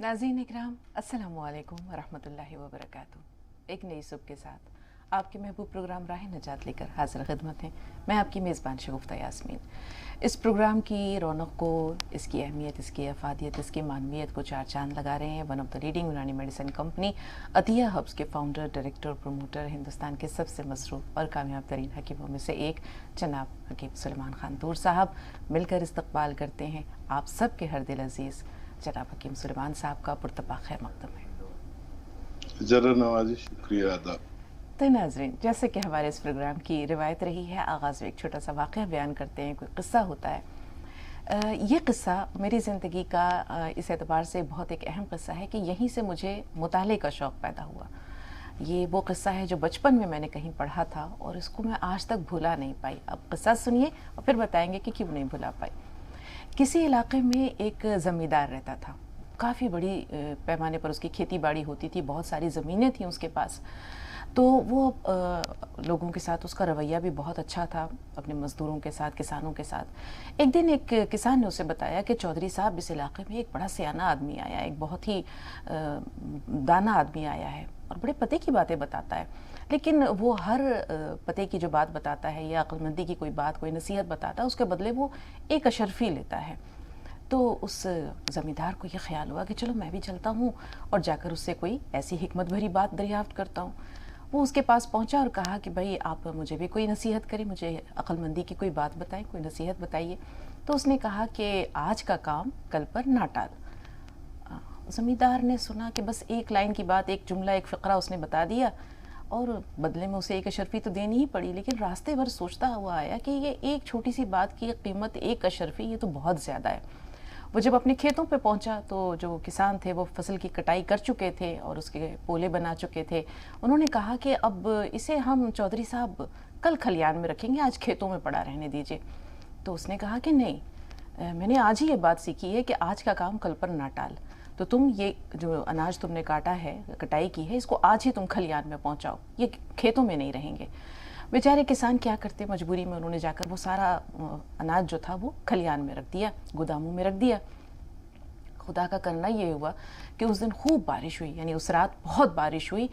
नाज़रीन इकराम, अस्सलामु अलैकुम वरहमतुल्लाहि वबरकातुहू। एक नई सुबह के साथ आपके महबूब प्रोग्राम राह नजात लेकर हाजिर खिदमत हैं। मैं आपकी मेज़बान शगुफ्ता यास्मीन। इस प्रोग्राम की रौनक को, इसकी अहमियत, इसकी अफादियत, इसकी मानवियत को चार चांद लगा रहे हैं वन ऑफ द लीडिंग यूनानी मेडिसिन कंपनी अतिया हब्स के फाउंडर, डायरेक्टर, प्रमोटर, हिंदुस्तान के सबसे मसरूफ़ और कामयाब तरीन हकीमों में से एक जनाब हकीम सुलेमान खान दूर साहब। मिलकर इस्तकबाल करते हैं आप सब के हर दिल अजीज़ जनाब हकीम सुलेमान साहब का पुरतपा खैर मकदम है। ज़रा नवाजी, शुक्रिया अदा। तो नाजरीन, जैसे कि हमारे इस प्रोग्राम की रिवायत रही है, आगाज़ में एक छोटा सा वाक़या बयान करते हैं, कोई क़िस्सा होता है। ये क़िस्सा मेरी ज़िंदगी का इस एतबार से बहुत एक अहम क़िस्सा है कि यहीं से मुझे मुताले का शौक़ पैदा हुआ। ये वो क़िस्सा है जो बचपन में मैंने कहीं पढ़ा था और इसको मैं आज तक भुला नहीं पाई। अब क़िस्सा सुनिए और फिर बताएंगे कि क्यों नहीं भुला पाई। किसी इलाके में एक ज़मींदार रहता था, काफ़ी बड़ी पैमाने पर उसकी खेती बाड़ी होती थी, बहुत सारी ज़मीनें थी उसके पास। तो वो लोगों के साथ उसका रवैया भी बहुत अच्छा था, अपने मज़दूरों के साथ, किसानों के साथ। एक दिन एक किसान ने उसे बताया कि चौधरी साहब, इस इलाके में एक बड़ा सियाना आदमी आया है, एक बहुत ही दाना आदमी आया है और बड़े पते की बातें बताता है, लेकिन वो हर पते की जो बात बताता है या अक्लमंदी की कोई बात, कोई नसीहत बताता है, उसके बदले वो एक अशरफी लेता है। तो उस ज़मींदार को ये ख्याल हुआ कि चलो मैं भी चलता हूँ और जाकर उससे कोई ऐसी हिकमत भरी बात दरियाफ्त करता हूँ। वो उसके पास पहुँचा और कहा कि भाई आप मुझे भी कोई नसीहत करें, मुझे अक्लमंदी की कोई बात बताएं, कोई नसीहत बताइए। तो उसने कहा कि आज का काम कल पर ना टाल। ज़मींदार ने सुना कि बस एक लाइन की बात, एक जुमला, एक फ़िक्रा उसने बता दिया और बदले में उसे एक अशरफी तो देनी ही पड़ी। लेकिन रास्ते भर सोचता हुआ आया कि ये एक छोटी सी बात की कीमत एक अशरफी, ये तो बहुत ज़्यादा है। वो जब अपने खेतों पे पहुंचा तो जो किसान थे वो फसल की कटाई कर चुके थे और उसके पोले बना चुके थे। उन्होंने कहा कि अब इसे हम चौधरी साहब कल खलियान में रखेंगे, आज खेतों में पड़ा रहने दीजिए। तो उसने कहा कि नहीं, मैंने आज ही ये बात सीखी है कि आज का काम कल पर ना टाल। तो तुम ये जो अनाज तुमने काटा है, कटाई की है, इसको आज ही तुम खलियान में पहुंचाओ, ये खेतों में नहीं रहेंगे। बेचारे किसान क्या करते, मजबूरी में उन्होंने जाकर वो सारा अनाज जो था वो खलियान में रख दिया, गोदामों में रख दिया। खुदा का करना ये हुआ कि उस दिन खूब बारिश हुई, यानी उस रात बहुत बारिश हुई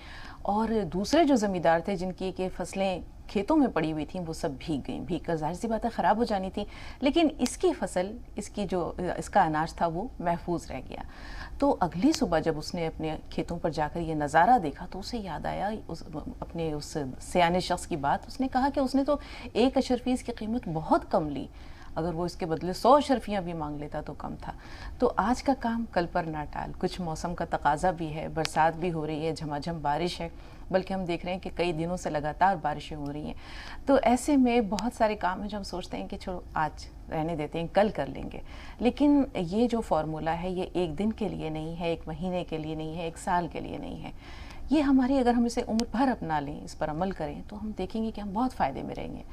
और दूसरे जो ज़मींदार थे जिनकी कि फसलें खेतों में पड़ी हुई थी वो सब भीग गईं। भीग कर ज़ाहिर सी बात है ख़राब हो जानी थी, लेकिन इसकी फसल, इसका अनाज था वो महफूज रह गया। तो अगली सुबह जब उसने अपने खेतों पर जाकर ये नज़ारा देखा तो उसे याद आया अपने उस सियाने शख्स की बात। उसने कहा कि उसने तो एक अशरफी की कीमत बहुत कम ली, अगर वो इसके बदले 100 अशरफियाँ भी मांग लेता तो कम था। तो आज का काम कल पर ना टाल। कुछ मौसम का तकाजा भी है, बरसात भी हो रही है, झमाझम बारिश है, बल्कि हम देख रहे हैं कि कई दिनों से लगातार बारिशें हो रही हैं। तो ऐसे में बहुत सारे काम हैं जो हम सोचते हैं कि छोड़ो आज रहने देते हैं, कल कर लेंगे। लेकिन ये जो फार्मूला है ये एक दिन के लिए नहीं है, एक महीने के लिए नहीं है, एक साल के लिए नहीं है। ये हमारी, अगर हम इसे उम्र भर अपना लें, इस पर अमल करें, तो हम देखेंगे कि हम बहुत फ़ायदे में रहेंगे।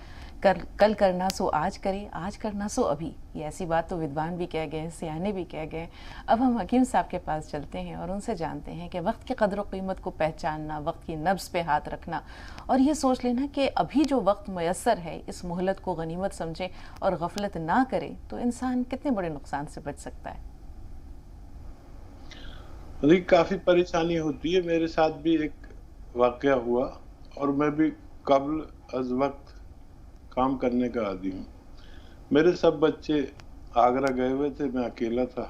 कल करना सो आज करें, आज करना सो अभी। ये ऐसी बात तो विद्वान भी कह गए, सियाने भी कह गए। अब हम हकीम साहब के पास चलते हैं और उनसे जानते हैं कि वक्त की कदर व कीमत को पहचानना, वक्त की नब्ज़ पे हाथ रखना और ये सोच लेना कि अभी जो वक्त मैसर है इस मोहलत को गनीमत समझें और गफलत ना करें, तो इंसान कितने बड़े नुकसान से बच सकता है। काफ़ी परेशानी होती है। मेरे साथ भी एक वाक़या हुआ और मैं भी कब्ल अज़ वक्त काम करने का आदी हूँ। मेरे सब बच्चे आगरा गए हुए थे, मैं अकेला था।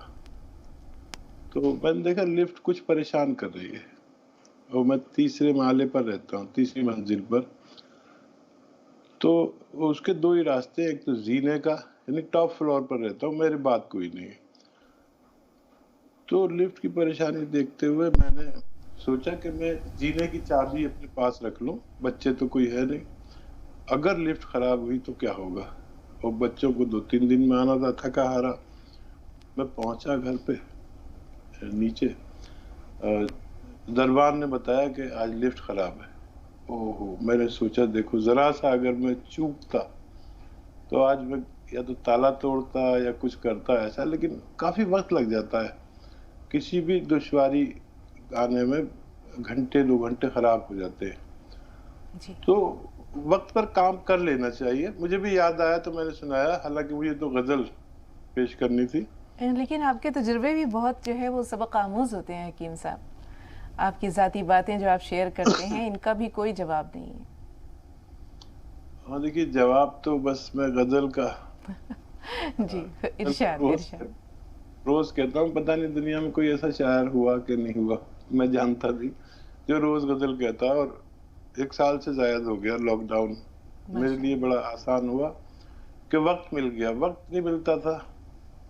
तो मैंने देखा लिफ्ट कुछ परेशान कर रही है और मैं तीसरे माले पर रहता हूँ, तीसरी मंजिल पर। तो उसके दो ही रास्ते, एक तो जीने का, यानी टॉप फ्लोर पर रहता हूँ, मेरे बाद कोई नहीं। तो लिफ्ट की परेशानी देखते हुए मैंने सोचा कि मैं जीने की चाबी अपने पास रख लूं, बच्चे तो कोई है नहीं, अगर लिफ्ट खराब हुई तो क्या होगा। और बच्चों को 2-3 दिन में आना था, थका हारा। मैं पहुंचा घर पे नीचे, दरबान ने बताया कि आज लिफ्ट खराब है। ओहो, मैंने सोचा देखो जरा सा अगर मैं चूकता तो आज मैं या तो ताला तोड़ता या कुछ करता ऐसा, लेकिन काफी वक्त लग जाता है। किसी भी दुश्वारी आने में घंटे 2 घंटे खराब हो जाते हैं। जी। तो वक्त पर काम कर लेना चाहिए। मुझे भी याद आया तो मैंने सुनाया, हालांकि मुझे तो गजल पेश करनी थी। لیکن آپ کے تجربے بھی بہت جو ہے وہ سبق آموز ہوتے ہیں حکیم صاحب. آپ کی ذاتی باتیں جو آپ شیئر کرتے ہیں ان کا بھی کوئی جواب نہیں ہے. ہاں دیکھیے جواب تو بس میں غزل کا جی ارشاد ارشاد. روز کہتا ہوں، پتہ نہیں دنیا میں کوئی ایسا شاعر ہوا کہ نہیں ہوا، میں جانتا بھی جو روز غزل کہتا. اور 1 سال سے زائد ہو گیا لاک ڈاؤن، میرے لیے بڑا آسان ہوا کہ وقت مل گیا. وقت نہیں ملتا تھا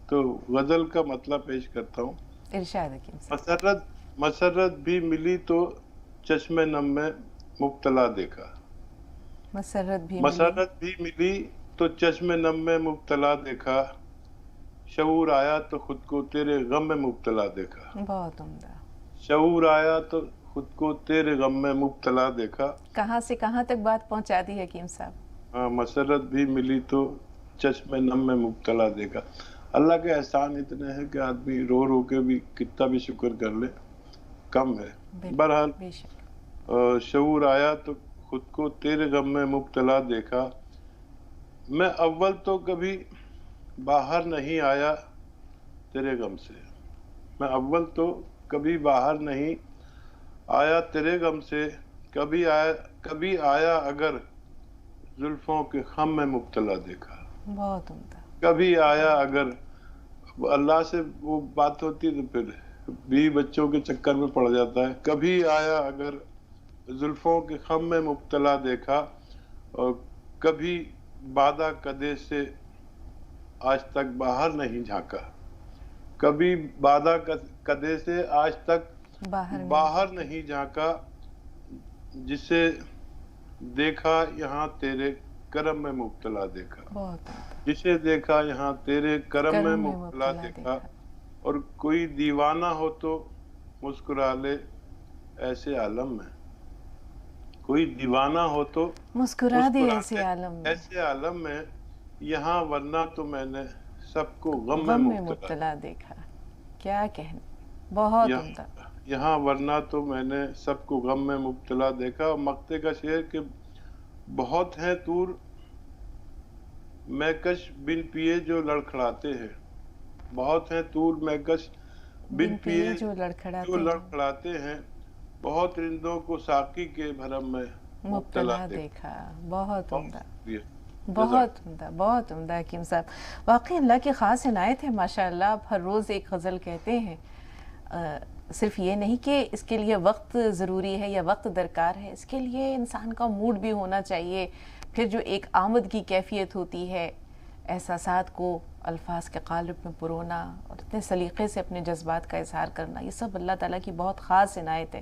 تو غزل کا مطلب پیش کرتا ہوں. ارشاد حکیم صاحب. مسرت بھی ملی تو چشم نم میں مبتلا دیکھا. مسرت بھی ملی تو چشم نم میں مبتلا دیکھا. شعور آیا تو خود کو تیرے غم میں مبتلا دیکھا. بہت عمدہ. شعور آیا تو خود کو تیرے غم میں مبتلا دیکھا. کہاں سے کہاں تک بات پہنچا دی حکیم صاحب. ہاں، مسرت بھی ملی تو چشم نم میں مبتلا دیکھا. اللہ کے احسان اتنے ہیں کہ آدمی رو رو کے بھی کتنا بھی شکر کر لے کم ہے. بہرحال شعور آیا تو خود کو تیرے غم میں مبتلا دیکھا. میں اول تو کبھی باہر نہیں آیا تیرے غم سے. میں اول تو کبھی باہر نہیں آیا تیرے غم سے. کبھی آیا اگر زلفوں کے خم میں مبتلا دیکھا. بہت عمدہ. کبھی آیا اگر اللہ سے وہ بات ہوتی تو پھر بیوی بچوں کے چکر میں پڑ جاتا ہے. کبھی آیا اگر زلفوں کے خم میں مبتلا دیکھا. اور کبھی بادہ کدے سے آج تک باہر نہیں جھانکا. کبھی بادہ کدے سے آج تک باہر نہیں جھانکا. جسے دیکھا یہاں تیرے کرم میں مبتلا دیکھا. جسے دیکھا یہاں تیرے کرم میں مبتلا دیکھا. اور کوئی دیوانہ ہو تو مسکرا لے ایسے عالم میں. کوئی دیوانہ ہو تو مسکرا دے ایسے عالم میں. یہاں ورنہ تو میں نے سب کو غم میں مبتلا دیکھا. کیا کہنا. بہت عمدہ. یہاں ورنہ تو میں نے سب کو غم میں مبتلا دیکھا. اور مقطع کا شعر کہ بہت ہیں طور میکش بن پیے جو لڑکھڑاتے ہیں. بہت ہیں طور میکش بن پیے جو لڑکھڑاتے ہیں. بہت رندوں کو ساقی کے بھرم میں مبتلا دیکھا. بہت عمدہ. بہت عمدہ. بہت عمدہ حکیم صاحب. واقعی اللہ کی خاص عنایت ہے ماشاءاللہ. آپ ہر روز ایک غزل کہتے ہیں. صرف یہ نہیں کہ اس کے لیے وقت ضروری ہے یا وقت درکار ہے، اس کے لیے انسان کا موڈ بھی ہونا چاہیے. پھر جو ایک آمد کی کیفیت ہوتی ہے، احساسات کو الفاظ کے قالب میں پرونا اور اتنے سلیقے سے اپنے جذبات کا اظہار کرنا، یہ سب اللہ تعالیٰ کی بہت خاص عنایت ہے.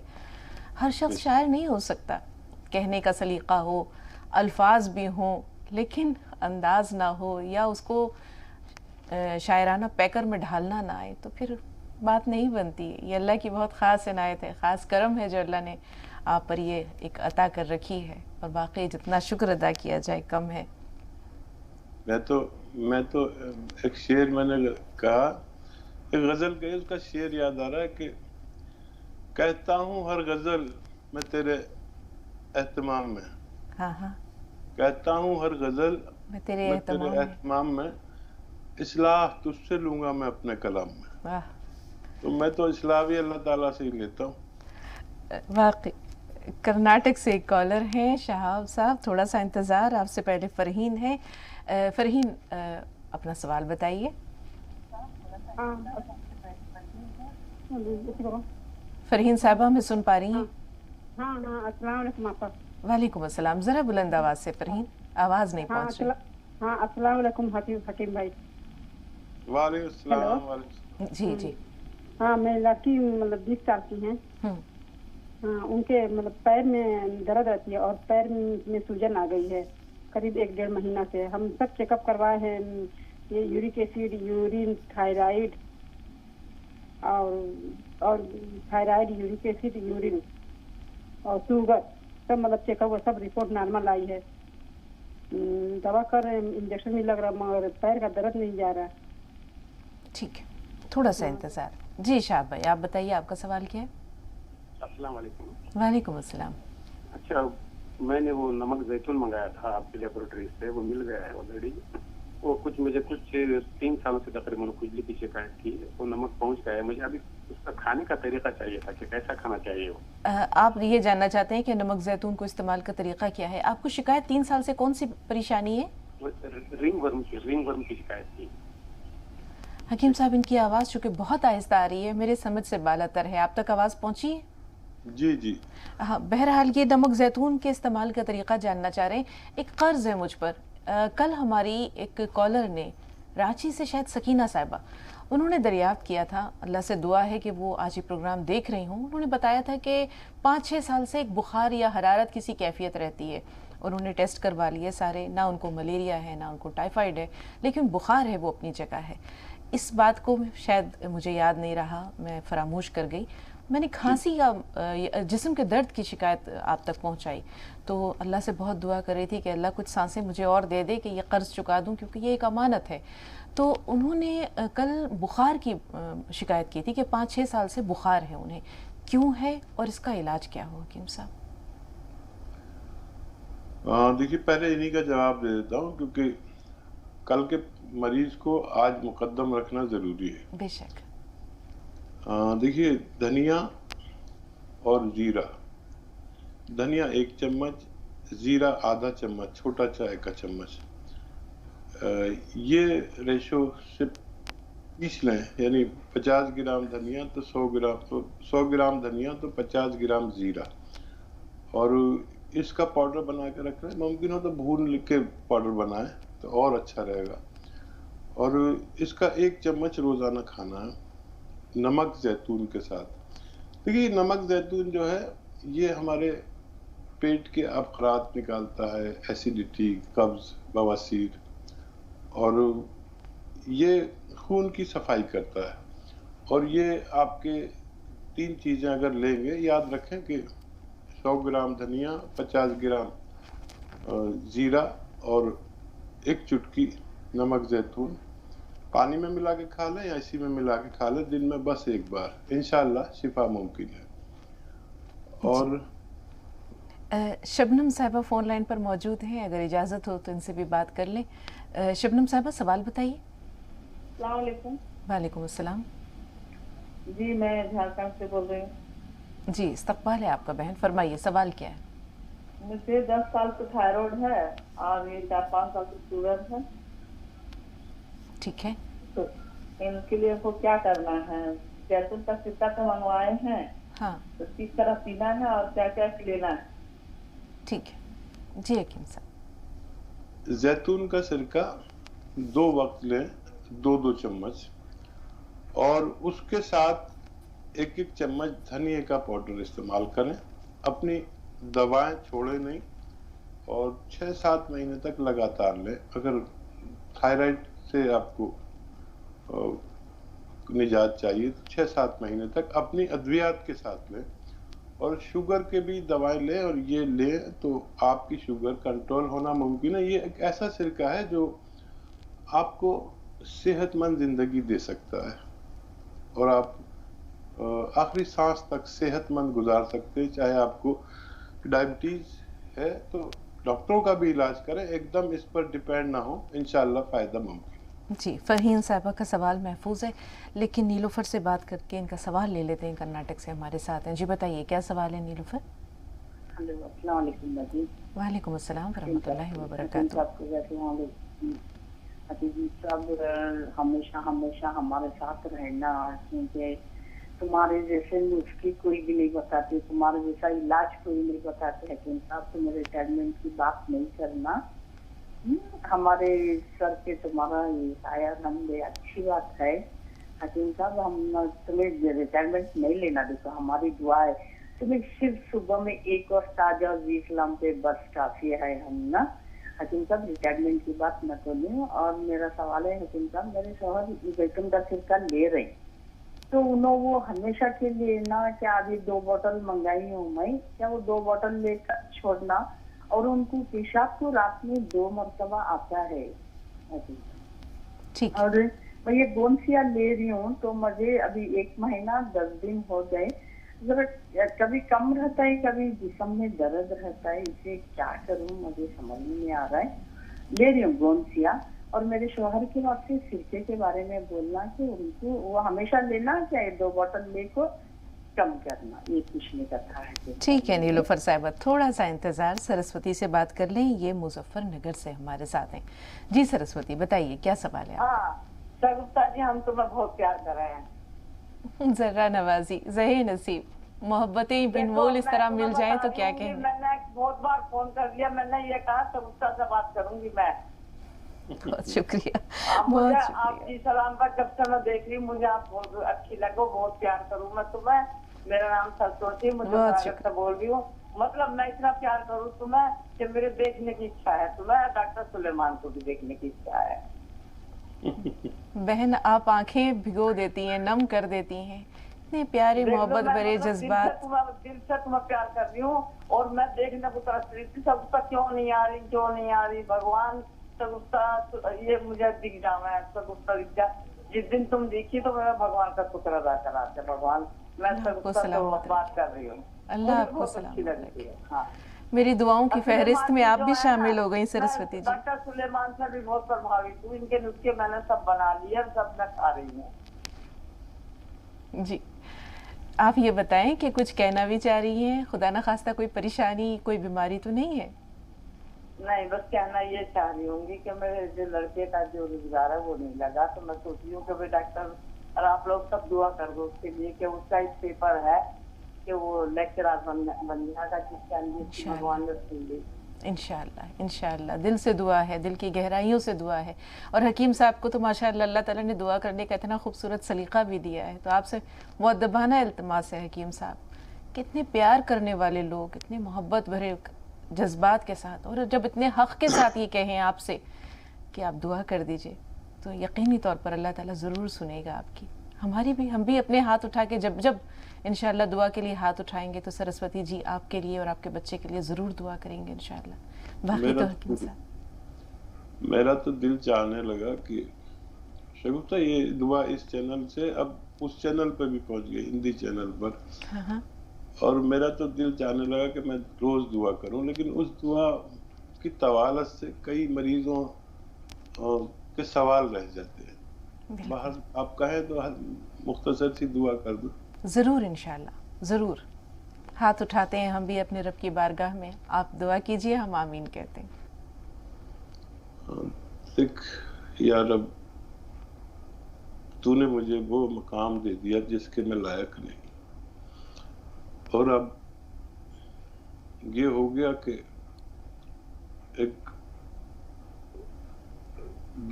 ہر شخص شاعر نہیں ہو سکتا. کہنے کا سلیقہ ہو، الفاظ بھی ہوں، لیکن انداز نہ ہو یا اس کو شاعرانہ پیکر میں ڈھالنا نہ آئے تو پھر بات نہیں بنتی. یہ اللہ کی بہت خاص عنایت ہے، خاص کرم ہے جو اللہ نے آپ پر یہ ایک عطا کر رکھی ہے. اور واقعی جتنا شکر ادا کیا جائے کم ہے. میں تو ایک شعر میں نے کہا، ایک غزل کہی، اس کا شعر یاد آ رہا ہے کہ کہتا ہوں ہر غزل میں تیرے اہتمام میں. کہتا ہوں ہر غزل میں تیرے اہتمام میں. اصلاح تجھ سے لوں گا میں اپنے کلام میں. تو میں تو اصلاح بھی اللہ تعالیٰ سے ہی لیتا ہوں. واقعی. کرناٹک سے ایک کالر ہیں شہاب صاحب، تھوڑا سا انتظار. آپ سے پہلے فرحین ہیں. فرحین اپنا سوال بتائیے. فرحین صاحبہ ہمیں سن پا رہی ہیں؟ ہاں السلام علیکم آپا. وعلیکم السلام. ذرا بلند آواز سے فرحین، آواز نہیں پہنچ رہی. ہاں السلام علیکم حکیم بھائی. وعلیکم السلام. جی. ہاں میں لڑکی 20 سال کی ہیں. ہاں ان کے پیر میں درد رہتی ہے اور پیر میں سوجن آ گئی ہے قریب 1-1.5 مہینہ سے. ہم سب چیک اپ کروائے ہیں، یہ یورک ایسڈ، یورین، تھائرائیڈ اور تھائرائیڈ، یورک ایسڈ، یورین اور شوگر سب چیک اپ، سب رپورٹ نارمل آئی ہے. دوا کر رہے ہیں، انجیکشن بھی لگ رہا مگر پیر کا درد نہیں جا رہا. ٹھیک ہے، تھوڑا سا انتظار. جی شاہب بھائی آپ بتائیے، آپ کا سوال کیا ہے؟ السلام علیکم. وعلیکم السلام. اچھا، میں نے وہ نمک زیتون منگایا تھا آپ کی لیبورٹری سے، وہ مل گیا ہے آلریڈی؟ वो कुछ मुझे कुछ 3 सालों से तकरीबन खुजली की शिकायत की, वो नमक पहुंच गया है। मुझे अभी उसका खाने का तरीका चाहिए था कि कैसा खाना चाहिए वो। आप ये जानना चाहते हैं कि नमक जैतून को इस्तेमाल का तरीका क्या है? आपको शिकायत 3 साल से कौन सी परेशानी है? रिंग वर्म की शिकायत की। हकीम साहब, इनकी आवाज़ चूँकि बहुत आहिस्ता आ रही है, मेरे समझ से बालातर है, आप तक आवाज़ पहुँची है? जी जी। हाँ, बहरहाल ये नमक जैतून के इस्तेमाल का तरीका जानना चाह रहे हैं। एक कर्ज है मुझ पर। कल हमारी एक कॉलर ने, रांची से शायद सकीना साहिबा, उन्होंने दरियाफ्त किया था, अल्लाह से दुआ है कि वो आज ये प्रोग्राम देख रही हूँ। उन्होंने बताया था कि 5-6 साल से एक बुखार या हरारत किसी कैफियत रहती है। उन्होंने टेस्ट करवा लिए सारे, ना उनको मलेरिया है ना उनको टाइफाइड है, लेकिन बुखार है वो अपनी जगह है। इस बात को शायद मुझे याद नहीं रहा, मैं फरामोश कर गई। मैंने खांसी या जिस्म के दर्द की शिकायत आप तक पहुंचाई, तो अल्लाह से बहुत दुआ कर रही थी कि अल्लाह कुछ सांसें मुझे और दे दे कि ये कर्ज चुका दूं, क्योंकि ये एक अमानत है। तो उन्होंने कल बुखार की शिकायत की थी कि 5-6 साल से बुखार है उन्हें, क्यों है और इसका इलाज क्या हो हकीम साहब? देखिए, पहले इन्हीं का जवाब दे देता हूँ, क्योंकि कल के मरीज को आज मुकद्दम रखना जरूरी है। बेशक। देखिए, धनिया और जीरा, धनिया 1 चम्मच, जीरा आधा चम्मच, छोटा चाय का चम्मच, ये रेशो से पीस लें। यानी 50 ग्राम धनिया तो 100 ग्राम धनिया तो 50 ग्राम जीरा, और इसका पाउडर बना के रख लें। मुमकिन हो तो भून के पाउडर बनाएं तो और अच्छा रहेगा। और इसका 1 चम्मच रोजाना खाना है, नमक जैतून के साथ। देखिए, नमक जैतून जो है ये हमारे पेट के अफरात निकालता है, एसिडिटी, कब्ज, बवासीर, और ये खून की सफाई करता है। और ये आपके 3 चीज़ें अगर लेंगे, याद रखें कि 100 ग्राम धनिया, 50 ग्राम जीरा और 1 चुटकी नमक जैतून, पानी में मिला के खा लें या इसी में मिला के खा लें दिन में बस 1 बार, इंशाल्लाह शिफा मुमकिन है। और शबनम साहिबा फ़ोन लाइन पर मौजूद हैं, अगर इजाज़त हो तो इनसे भी बात कर लें। शबनम साहिबा, सवाल बताइए। अस्सलाम वालेकुम। वालेकुम अस्सलाम। जी, मैं झारखंड से बोल रही हूँ। जी, इस्तकबाल है आपका बहन, फरमाइए सवाल क्या है? मुझे 10 साल से थायराइड है और ये 4-5 साल से शुगर है। ठीक है। तो इनके लिए को क्या करना है? जैतून का सिक्का तो मंगवाए हैं, हाँ, तो किस तरह पीना है और क्या क्या लेना है? ठीक है जी हकीम साहब। जैतून का सिरका 2 वक्त लें, 2-2 चम्मच, और उसके साथ 1-1 चम्मच धनिए का पाउडर इस्तेमाल करें। अपनी दवाएं छोड़े नहीं, और 6-7 महीने तक लगातार लें। अगर थायराइड से आपको निजात चाहिए तो 6-7 महीने तक अपनी अद्वियात के साथ लें, और शुगर के भी दवाएं लें, और ये लें तो आपकी शुगर कंट्रोल होना मुमकिन है। ये एक ऐसा सिरका है जो आपको सेहतमंद जिंदगी दे सकता है, और आप आखिरी सांस तक सेहतमंद गुजार सकते हैं। चाहे आपको डायबिटीज है तो डॉक्टरों का भी इलाज करें, एकदम इस पर डिपेंड ना हो, इंशाल्लाह फायदा मुमकिन। जी, फरहीन साहिबा का सवाल महफूज है, लेकिन नीलूफर से बात करके इनका सवाल ले लेते हैं। कर्नाटक से हमारे साथ हैं। जी बताइए, क्या सवाल है नीलूफर? अस्सलाम वालेकुम बाजी। वालेकुम अस्सलाम वरहमतुल्लाहि व बरकातहू। सब हमेशा हमेशा हमारे साथ रहना, क्योंकि तुम्हारे जैसे नुस्खे कोई भी नहीं बताते, तुम्हारे जैसा इलाज कोई नहीं बताते। हकीम साहब, तुम रिटायरमेंट की बात नहीं करना, हमारे सर पे तुम्हारा ये आया नंबर, अच्छी बात है। हकीम साहब, हम तुम्हें रिटायरमेंट नहीं लेना, देखो हमारी दुआ है, तुम्हें सिर्फ सुबह में 1 वक्त आ जाओ 20 लम्बे, बस काफी है। हम ना हकीम साहब रिटायरमेंट की बात न करें। और मेरा सवाल है हकीम साहब, मेरे शोहर जैतून का सिरका ले रहे, तो उन्होंने वो हमेशा के लिए ना, क्या अभी 2 बोतल मंगाई हूँ मैं, क्या वो 2 बोतल लेकर छोड़ना? और उनको पेशाब तो रात में 2 मरतबा आता है। ठीक। और मैं ये गोंसिया ले रही हूँ, तो मुझे अभी 1 महीना 10 दिन हो गए, जरा कभी कम रहता है, कभी जिस्म में दर्द रहता है, इसे क्या करूँ मुझे समझ में नहीं आ रहा है। ले रही हूँ गोंसिया, اور میرے شوہر کے وقت سے سرکے کے بارے میں بولنا کہ ان کو وہ ہمیشہ لینا چاہے 2 بوتل لے کو کم کرنا، یہ پوچھنے کا تھا. ٹھیک ہے نیلوفر صاحبہ، تھوڑا سا انتظار، سرسوتی سے بات کر لیں، یہ مظفر نگر سے ہمارے ساتھ ہیں. جی سرسوتی بتائیے کیا سوال ہے؟ ہاں شگفتہ جی، ہم تمہیں بہت پیار کر رہے ہیں. ذرا نوازی، زہے نصیب، محبتیں بنمول اس طرح مل جائیں تو کیا کہیں. میں نے بہت بار فون کر لیا، میں نے یہ کہا شگفتہ سے بات کروں گی میں. بہت شکریہ، مجھے بہت آپ شکریہ. کی سلام پر جب سے میں دیکھ رہی، مجھے آپ بہت اچھی لگو، بہت پیار کروں میں تمہیں. میرا نام سرسوتی، مجھے سواگت سے بول رہی ہوں. مطلب میں اتنا پیار کروں تمہیں کہ میرے دیکھنے کی اچھا ہے تمہیں. ڈاکٹر سلیمان کو بھی دیکھنے کی اچھا ہے. بہن آپ آنکھیں بھگو دیتی ہیں، نم کر دیتی ہیں، اتنے پیارے محبت بھرے جذبات. دل سے تمہیں پیار کر رہی ہوں اور میں دیکھنے کو ترس تھی سب کیوں نہیں آ رہی، کیوں نہیں آ رہی. بھگوان سگفتہ یہ مجھے دکھ جانا ہے. سگفتہ جس دن تم دیکھی تو میں بھگوان کا شکر ادا کراتے. بھگوان میں سگفتہ سے بات کر رہی ہوں. اللہ آپ کو سلامت رکھے. ہاں میری دعاؤں کی فہرست میں آپ بھی شامل ہو گئی سرسوتی جی. ڈاکٹر سلیمان سے بھی بہت پربھاوت ہوں، ان کے نسخے میں نے سب بنا لیے، سب میں کھا رہی ہوں. جی آپ یہ بتائیں کہ کچھ کہنا بھی چاہ رہی ہیں؟ خدا نہ خواستہ کوئی پریشانی، کوئی بیماری تو نہیں ہے؟ نہیں، بس کہنا یہ چاہ رہی ہوں گی کہ میرے جو لڑکے کا جو روزگار ہے وہ نہیں لگا، تو میں سوچی ہوں کہ ڈاکٹر اور آپ لوگ سب دعا کر دو اس کے لیے کہ اس کا ایک پیپر ہے کہ وہ لیکچرر بن جائے گا، جس کے اندر بھگوان نے سن لی. انشاءاللہ انشاءاللہ، دل سے دعا ہے، دل کی گہرائیوں سے دعا ہے. اور حکیم صاحب کو تو ماشاءاللہ اللہ تعالیٰ نے دعا کرنے کا اتنا خوبصورت سلیقہ بھی دیا ہے. تو آپ سے مؤدبانہ التماس ہے حکیم صاحب، کتنے پیار کرنے والے لوگ، اتنے محبت بھرے جذبات کے ساتھ، اور جب اتنے حق کے ساتھ یہ کہیں آپ سے کہ آپ دعا کر دیجئے تو یقینی طور پر اللہ تعالیٰ ضرور سنے گا آپ کی. ہم بھی اپنے ہاتھ اٹھا کے جب انشاءاللہ دعا کے لیے ہاتھ اٹھائیں گے تو سرسوتی جی آپ کے لیے اور آپ کے بچے کے لیے ضرور دعا کریں گے انشاءاللہ. باقی تو حکیم صاحب میرا تو دل چاہنے لگا کہ شگفتہ یہ دعا اس چینل سے اب اس چینل پہ بھی پہنچ گئی، ہندی چینل پر. اور میرا تو دل چاہنے لگا کہ میں روز دعا کروں، لیکن اس دعا کی طوالت سے کئی مریضوں کے سوال رہ جاتے ہیں. باہر آپ کہیں تو مختصر سی دعا کر دوں. ضرور انشاءاللہ ضرور. ہاتھ اٹھاتے ہیں ہم بھی اپنے رب کی بارگاہ میں، آپ دعا کیجئے، ہم آمین کہتے ہیں. دیکھ یا رب، تو نے مجھے وہ مقام دے دیا جس کے میں لائق نہیں، اور اب یہ ہو گیا کہ ایک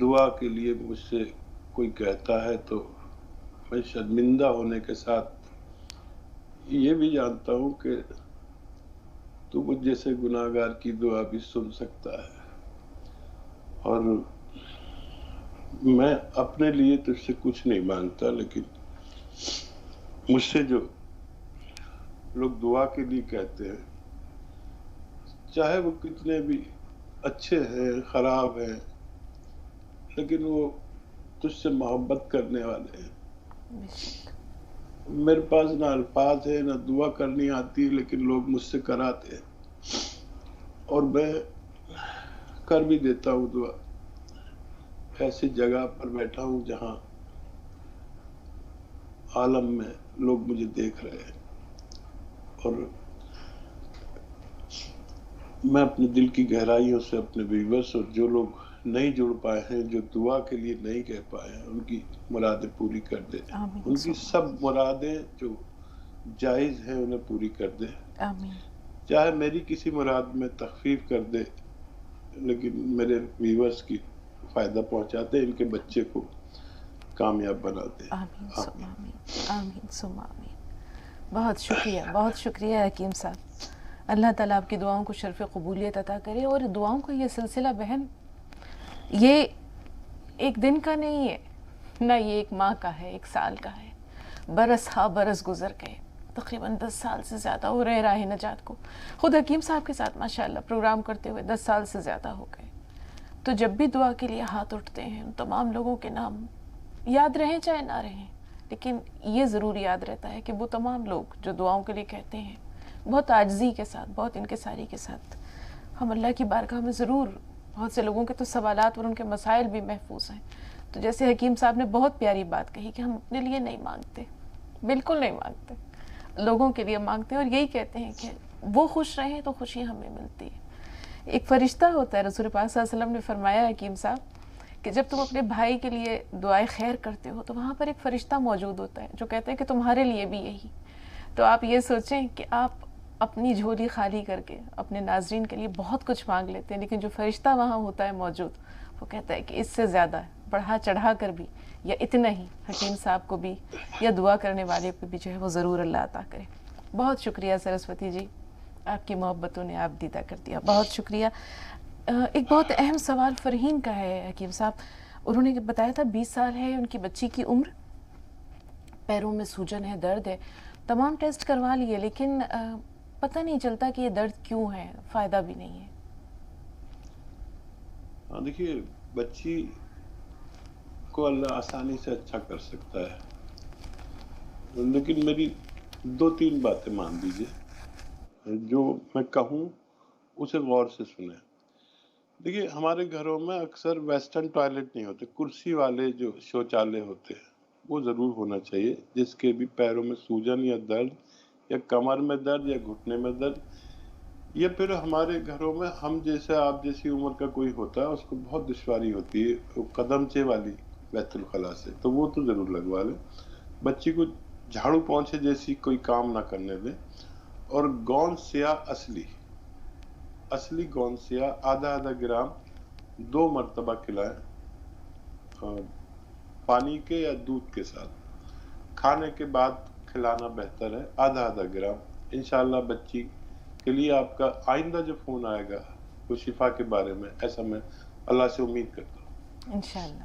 دعا کے لیے مجھ سے کوئی کہتا ہے تو میں شرمندہ ہونے کے ساتھ یہ بھی جانتا ہوں کہ تو مجھ جیسے گناہگار کی دعا بھی سن سکتا ہے. اور میں اپنے لیے تجھ سے کچھ نہیں مانگتا، لیکن مجھ سے جو لوگ دعا کے لیے کہتے ہیں، چاہے وہ کتنے بھی اچھے ہیں، خراب ہیں، لیکن وہ تجھ سے محبت کرنے والے ہیں. میرے پاس نہ الفاظ ہے، نہ دعا کرنی آتی، لیکن لوگ مجھ سے کراتے ہیں اور میں کر بھی دیتا ہوں دعا. ایسی جگہ پر بیٹھا ہوں جہاں عالم میں لوگ مجھے دیکھ رہے ہیں، اور میں اپنے دل کی گہرائیوں سے اپنے ویورز اور جو لوگ نہیں جڑ پائے ہیں، جو دعا کے لیے نہیں کہہ پائے ہیں، ان کی مرادیں پوری کر دے. ان کی سب مرادیں جو جائز ہیں انہیں پوری کر دے. چاہے میری کسی مراد میں تخفیف کر دے، لیکن میرے ویورز کی فائدہ پہنچاتے، ان کے بچے کو کامیاب بناتے. آمین ثم آمین. بہت شکریہ، بہت شکریہ حکیم صاحب. اللہ تعالیٰ آپ کی دعاؤں کو شرف قبولیت عطا کرے. اور دعاؤں کا یہ سلسلہ بہن، یہ ایک دن کا نہیں ہے، نہ یہ ایک ماہ کا ہے، ایک سال کا ہے. برس ہا برس گزر گئے، تقریباً 10 سال سے زیادہ ہو رہے راہ نجات کو. خود حکیم صاحب کے ساتھ ماشاءاللہ پروگرام کرتے ہوئے 10 سال سے زیادہ ہو گئے. تو جب بھی دعا کے لیے ہاتھ اٹھتے ہیں، ان تمام لوگوں کے نام یاد رہیں چاہے نہ رہیں، لیکن یہ ضرور یاد رہتا ہے کہ وہ تمام لوگ جو دعاؤں کے لیے کہتے ہیں، بہت عاجزی کے ساتھ، بہت انکساری کے ساتھ ہم اللہ کی بارگاہ میں ضرور بہت سے لوگوں کے تو سوالات اور ان کے مسائل بھی محفوظ ہیں. تو جیسے حکیم صاحب نے بہت پیاری بات کہی کہ ہم اپنے لیے نہیں مانگتے، بالکل نہیں مانگتے، لوگوں کے لیے مانگتے ہیں اور یہی کہتے ہیں کہ وہ خوش رہیں تو خوشی ہمیں ملتی ہے. ایک فرشتہ ہوتا ہے، رسول پاک صلی اللہ علیہ وسلم نے فرمایا حکیم صاحب کہ جب تم اپنے بھائی کے لیے دعائے خیر کرتے ہو تو وہاں پر ایک فرشتہ موجود ہوتا ہے جو کہتا ہے کہ تمہارے لیے بھی یہی. تو آپ یہ سوچیں کہ آپ اپنی جھولی خالی کر کے اپنے ناظرین کے لیے بہت کچھ مانگ لیتے ہیں، لیکن جو فرشتہ وہاں ہوتا ہے موجود وہ کہتا ہے کہ اس سے زیادہ بڑھا چڑھا کر بھی یا اتنا ہی حکیم صاحب کو بھی یا دعا کرنے والے کو بھی جو ہے وہ ضرور اللہ عطا کرے. بہت شکریہ سرسوتی جی، آپ کی محبتوں نے آپ دیدہ کر دیا، بہت شکریہ. ایک بہت اہم سوال فرحین کا ہے حکیم صاحب. انہوں نے بتایا تھا 20 سال ہے ان کی بچی کی عمر، پیروں میں سوجن ہے، درد ہے، تمام ٹیسٹ کروا لیے لیکن پتہ نہیں چلتا کہ یہ درد کیوں ہے، فائدہ بھی نہیں ہے. ہاں دیکھیے، بچی کو اللہ آسانی سے اچھا کر سکتا ہے، لیکن میری 2-3 باتیں مان لیجیے، جو میں کہوں اسے غور سے سنیں. دیکھیے ہمارے گھروں میں اکثر ویسٹرن ٹوائلٹ نہیں ہوتے، کرسی والے جو شوچالے ہوتے ہیں وہ ضرور ہونا چاہیے. جس کے بھی پیروں میں سوجن یا درد یا کمر میں درد یا گھٹنے میں درد، یا پھر ہمارے گھروں میں ہم جیسے آپ جیسی عمر کا کوئی ہوتا ہے اس کو بہت دشواری ہوتی ہے قدمچے والی بیت الخلاء سے، تو وہ تو ضرور لگوا لیں. بچی کو جھاڑو پونچھے جیسی کوئی کام نہ کرنے دیں. اور گون سیاہ اصلی گون سیاہ آدھا گرام 2 مرتبہ کھلائیں، پانی کے یا دودھ کے ساتھ. کھانے کے بعد کھلانا بہتر ہے، آدھا گرام. انشاءاللہ بچی کے لیے آپ کا آئندہ جو فون آئے گا وہ شفا کے بارے میں، ایسا میں اللہ سے امید کرتا ہوں انشاءاللہ.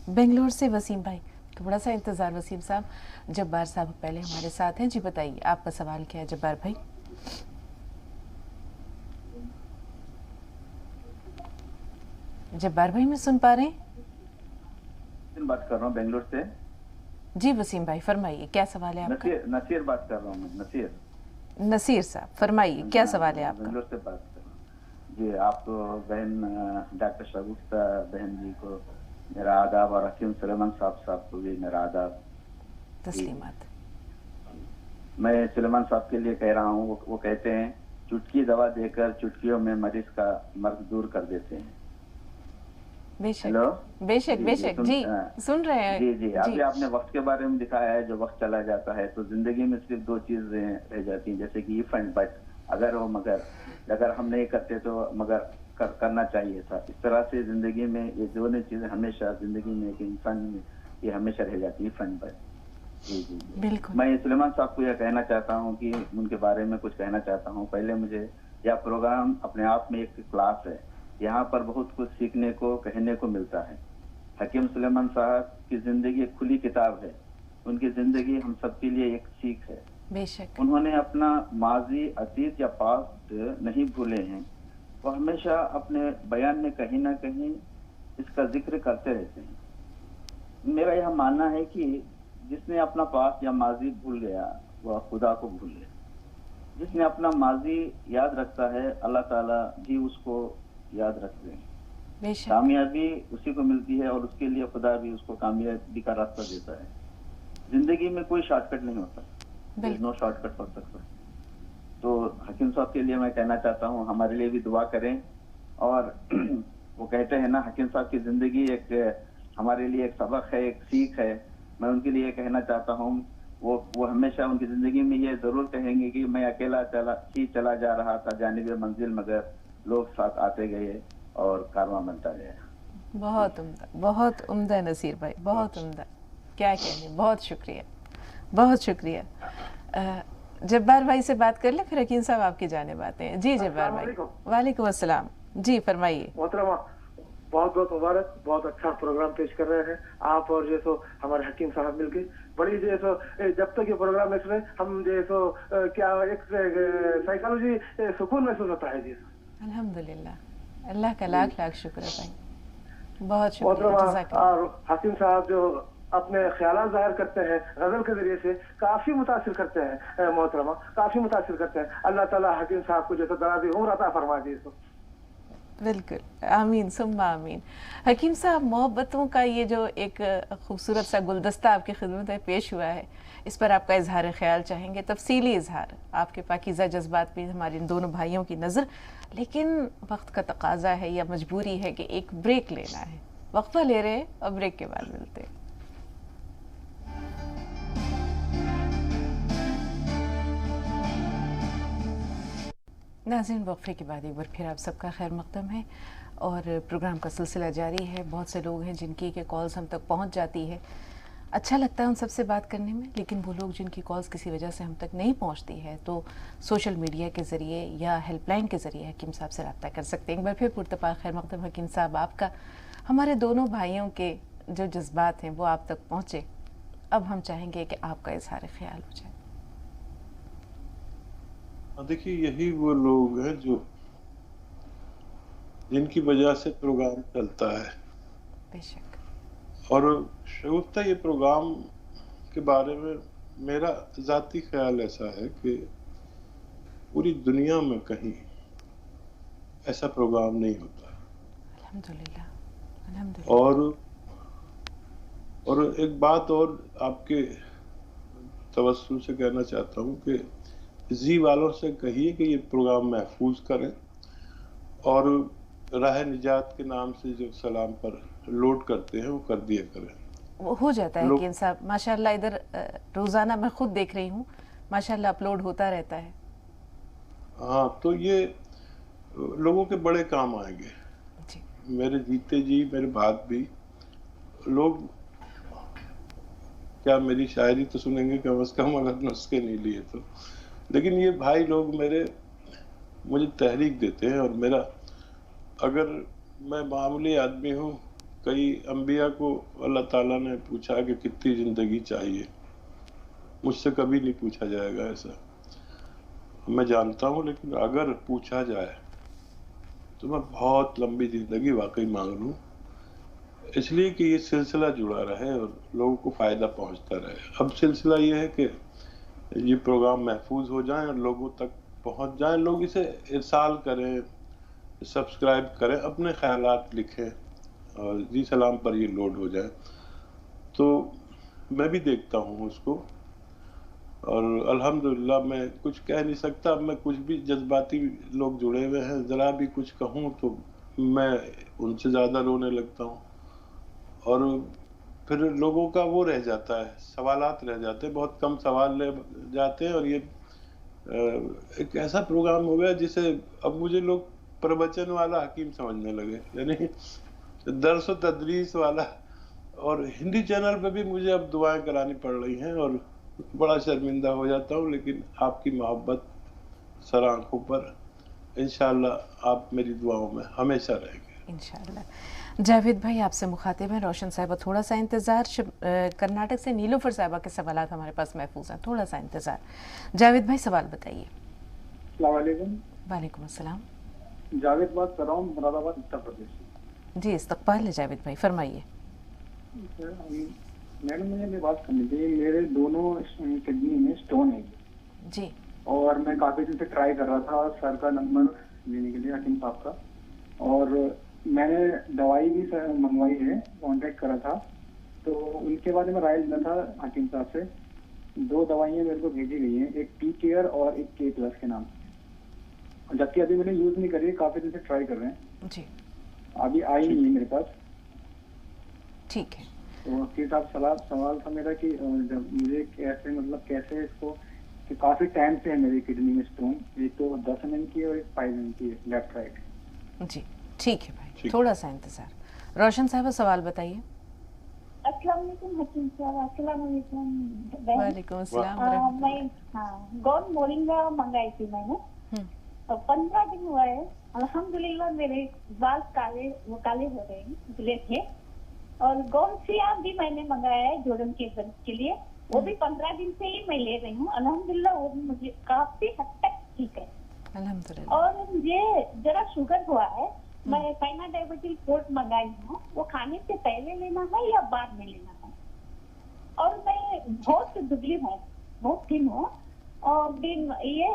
بنگلور سے وسیم بھائی، تھوڑا سا انتظار وسیم صاحب. جبار صاحب پہلے ہمارے ساتھ ہیں. جی بتائیے آپ کا سوال کیا ہے جبار بھائی؟ جبار بھائی میں سن پا رہے ہیں؟ بات کر رہا ہوں بنگلور سے. جی وسیم بھائی فرمائیے کیا سوال ہے آپ کا؟ نصیر بات کر رہا ہوں میں. نصیر صاحب فرمائیے کیا سوال ہے آپ کا؟ بنگلور سے بات کر رہا ہوں. جی آپ کو بہن ڈاکٹر شگفتہ بہن جی کو میرا آداب، اور حکیم سلیمان صاحب کو بھی میرا آداب تسلیمات. میں سلیمان صاحب کے لیے کہہ رہا ہوں، وہ کہتے ہیں چٹکی دوا دے کر چٹکیوں میں مریض کا مرض دور کر دیتے ہیں. بے شک جی سن رہے ہیں. جی ابھی آپ نے وقت کے بارے میں دکھایا ہے، جو وقت چلا جاتا ہے تو زندگی میں صرف 2 چیزیں رہ جاتی ہیں، جیسے کہ ایف اینڈ بٹ، اگر ہم نہیں کرتے تو مگر کرنا چاہیے تھا. اس طرح سے زندگی میں یہ دونوں چیزیں ہمیشہ زندگی میں ایک انسان میں یہ ہمیشہ رہ جاتی ہے، ایف اینڈ بٹ. جی بالکل. میں سلیمان صاحب کو یہ کہنا چاہتا ہوں کہ ان کے بارے میں کچھ کہنا چاہتا ہوں. پہلے مجھے یہ پروگرام اپنے آپ میں ایک کلاس ہے، یہاں پر بہت کچھ سیکھنے کو کہنے کو ملتا ہے. حکیم سلیمان صاحب کی زندگی ایک کھلی کتاب ہے، ان کی زندگی ہم سب کے لیے ایک سیکھ ہے. بے شک انہوں نے اپنا ماضی، اطیت یا پاسٹ نہیں بھولے ہیں. وہ ہمیشہ اپنے بیان میں کہیں نہ کہیں اس کا ذکر کرتے رہتے ہیں. میرا یہ ماننا ہے کہ جس نے اپنا پاسٹ یا ماضی بھول گیا وہ خدا کو بھول گیا. جس نے اپنا ماضی یاد رکھتا ہے اللہ تعالیٰ بھی اس کو یاد رکھتے ہیں. کامیابی اسی کو ملتی ہے اور اس کے لیے خدا بھی اس کو کامیابی کا راستہ دیتا ہے. زندگی میں کوئی شارٹ کٹ نہیں ہوتا، نو شارٹ کٹ ہو سکتا. تو حکیم صاحب کے لیے میں کہنا چاہتا ہوں ہمارے لیے بھی دعا کریں. اور وہ کہتے ہیں نا حکیم صاحب کی زندگی ایک ہمارے لیے ایک سبق ہے، ایک سیکھ ہے. میں ان کے لیے کہنا چاہتا ہوں وہ ہمیشہ ان کی زندگی میں یہ ضرور کہیں گے کہ میں اکیلا چلا جا رہا تھا جانب منزل، مگر لوگ ساتھ آتے گئے اور کارواں بنتا گیا. بہت عمدہ، بہت عمدہ نصیر بھائی، بہت عمدہ. کیا کہنے، بہت شکریہ، بہت شکریہ. جبار بھائی سے بات کر لیں پھر حکیم صاحب آپ کی جانب آتے ہیں. جی جبار بھائی. وعلیکم السلام. جی فرمائیے. محترمہ بہت بہت مبارک، بہت اچھا پروگرام پیش کر رہے ہیں آپ اور جیسو ہمارے حکیم صاحب مل کے. بڑی جیسو جب تک یہ پروگرام دیکھ رہے ہم جیسو کیا ایک سائیکالوجی سکون محسوس ہوتا ہے. جیسو الحمدللہ، اللہ کا لاکھ لاکھ شکر ہے بھائی، بہت شکریہ. محترمہ اور حکیم صاحب جو اپنے خیالات ظاہر کرتے ہیں غزل کے ذریعے سے کافی متاثر کرتے ہیں محترمہ، کافی متاثر کرتے ہیں. اللہ تعالیٰ حکیم صاحب کو جیسے دراز عمر عطا فرما دیے. बिल्कुल, आमीन सुम्मा आमीन। हकीम साहब, मोहब्बतों का ये जो एक खूबसूरत सा गुलदस्ता आपकी खिदमत में पेश हुआ है, इस पर आपका इजहार ख्याल चाहेंगे, तफसीली इजहार। आपके पाकीज़ा जज्बात भी हमारे इन दोनों भाइयों की नज़र, लेकिन वक्त का तकाजा है या मजबूरी है कि एक ब्रेक लेना है। वक्फा ले रहे हैं और ब्रेक के बाद मिलते हैं। नाज़रीन, वक्फे के बाद एक बार फिर आप सबका खैर मक़दम है और प्रोग्राम का सिलसिला जारी है। बहुत से लोग हैं जिनकी के कॉल्स हम तक पहुंच जाती है, अच्छा लगता है उन सबसे बात करने में, लेकिन वो लोग जिनकी कॉल्स किसी वजह से हम तक नहीं पहुंचती है तो सोशल मीडिया के ज़रिए या हेल्पलाइन के ज़रिए हकीम साहब से रब्ता कर सकते हैं। एक बार फिर पुरतपा खैर मक़दम हकीम साहब आपका। हमारे दोनों भाइयों के जो जज्बात हैं वो आप तक पहुँचे, अब हम चाहेंगे कि आपका इजहार ख्याल हो जाए। देखिए, यही वो लोग हैं जो जिनकी वजह से प्रोग्राम चलता है। बेशक। और शगुफ्ता, ये प्रोग्राम के बारे में मेरा ज़ाती ख्याल ऐसा है कि पूरी दुनिया में कहीं ऐसा प्रोग्राम नहीं होता। अल्हम्दुलिल्लाह, अल्हम्दुलिल्लाह। और एक बात और आपके तवस्सुल से कहना चाहता हूँ कि जी वालों से कहिए कि ये प्रोग्राम महफूज करें और राह निजात के नाम से जो सलाम पर लोड करते हैं वो कर दिया करें। वो हो जाता है हकीम साहब, माशाल्लाह। इधर रोज़ाना मैं खुद देख रही हूँ, माशाल्लाह अपलोड होता रहता है। हाँ, तो ये लोगों के बड़े काम आएंगे जी। मेरे जीते जी, मेरे बाद भी लोग क्या मेरी शायरी तो सुनेंगे कम से कम, अगर नुस्खे नहीं लिए तो। लेकिन ये भाई लोग मुझे तहरीक देते हैं। और मेरा, अगर मैं मामूली आदमी हूँ, कई अंबिया को अल्लाह ताला ने पूछा कि कितनी ज़िंदगी चाहिए, मुझसे कभी नहीं पूछा जाएगा ऐसा, मैं जानता हूँ। लेकिन अगर पूछा जाए तो मैं बहुत लंबी ज़िंदगी वाकई मांग लूँ, इसलिए कि ये सिलसिला जुड़ा रहे और लोगों को फ़ायदा पहुँचता रहे। अब सिलसिला ये है कि ये प्रोग्राम महफूज हो जाए और लोगों तक पहुंच जाए, लोग इसे इरसाल करें, सब्सक्राइब करें, अपने ख्यालात लिखें और जी सलाम पर ये लोड हो जाए। तो मैं भी देखता हूँ उसको और अल्हम्दुलिल्लाह मैं कुछ कह नहीं सकता। मैं कुछ भी, जज्बाती लोग जुड़े हुए हैं, ज़रा भी कुछ कहूँ तो मैं उनसे ज़्यादा रोने लगता हूँ और फिर लोगों का वो रह जाता है, सवालात रह जाते हैं, बहुत कम सवाल ले जाते हैं। और ये एक ऐसा प्रोग्राम हो गया जिसे अब मुझे लोग प्रवचन वाला हकीम समझने लगे, यानी दर्स व तदरीस वाला। और हिंदी चैनल पे भी मुझे अब दुआएं करानी पड़ रही हैं और बड़ा शर्मिंदा हो जाता हूँ। लेकिन आपकी मोहब्बत सर आंखों पर, इंशाअल्लाह आप मेरी दुआओं में हमेशा रहेंगे इंशाअल्लाह। जावेद भाई आपसे मुखातिब हैं, रोशन साहिबा थोड़ा सा इंतज़ार। कर्नाटक से नीलूफर साहिबा के सवालात हमारे पास महफूज हैं, थोड़ा सा इंतज़ार। जावेद भाई सवाल बताइए। अस्सलाम वालेकुम। वालेकुम अस्सलाम। जावेद बात कर रहा हूँ, मुरादाबाद उत्तर प्रदेश। जी इस्तक़बाल है जावेद भाई, फरमाइए। मैडम मुझे बात करनी थी, मेरे दोनों किडनी में स्टोन है जी, और मैं काफी दिन से ट्राई कर रहा था सर का नंबर लेने के लिए, हकीम साहब का, और मैंने दवाई भी मंगवाई है, कॉन्टेक्ट करा था, तो उनके बारे में राय लेना था हकीम साहब से। 2 दवाइयाँ मेरे को भेजी गई हैं, एक टी केयर और एक के प्लस के नाम, जबकि अभी मैंने यूज नहीं करी, काफी दिन से ट्राई कर रहे हैं जी, अभी आई नहीं है मेरे पास। ठीक है। तो हकीम साहब सवाल था मेरा कि जब मुझे कैसे, मतलब कैसे इसको, कि काफी टाइम से है मेरी किडनी में स्टोन, एक तो 10 mm की और एक 5 mm की है, लेफ्ट राइट। जी ठीक है भाई, थोड़ा सा इंतजार। रोशन साहब सवाल बताइए। अस्सलाम वालेकुम हकीम साहब। अस्सलाम वालेकुम। वालेकुम अस्सलाम। मैं गॉन मोरिंगा मंगाई थी मैंने, तो 15 दिन हुआ है, अल्हम्दुलिल्लाह मेरे बाल काले हो रहे हैं, धुले थे। और गॉन सिया भी मैंने मंगाया है जोड़न के दर्द के लिए, वो भी 15 दिन से ही मैं ले रही हूँ, अल्हम्दुलिल्लाह वो भी मुझे काफी हद तक ठीक है, अल्हम्दुलिल्लाह। और मुझे जरा शुगर हुआ है, मैं फाइना डायबिटीज पोर्ट मंगाई हूँ, वो खाने से पहले लेना है या बाद में लेना है? और मैं बहुत दुबली हूँ, बहुत थिन हूँ, और दिन ये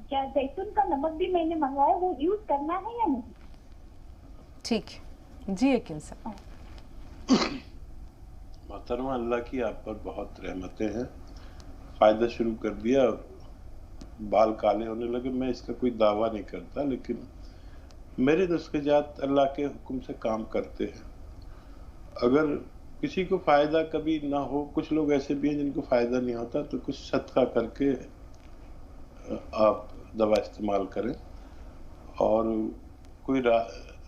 क्या जैतून का नमक भी मैंने मंगाया, वो यूज करना है या नहीं? ठीक जी हकीम साहब। मोहतरमा, अल्लाह की आप पर बहुत रहमतें हैं। फ़ायदा शुरू कर दिया और बाल काले होने लगे। मैं इसका कोई दावा नहीं करता, लेकिन मेरे नुस्ख़ेजात अल्लाह के हुक्म से काम करते हैं। अगर किसी को फ़ायदा कभी ना हो, कुछ लोग ऐसे भी हैं जिनको फ़ायदा नहीं होता, तो कुछ सदका करके आप दवा इस्तेमाल करें। और कोई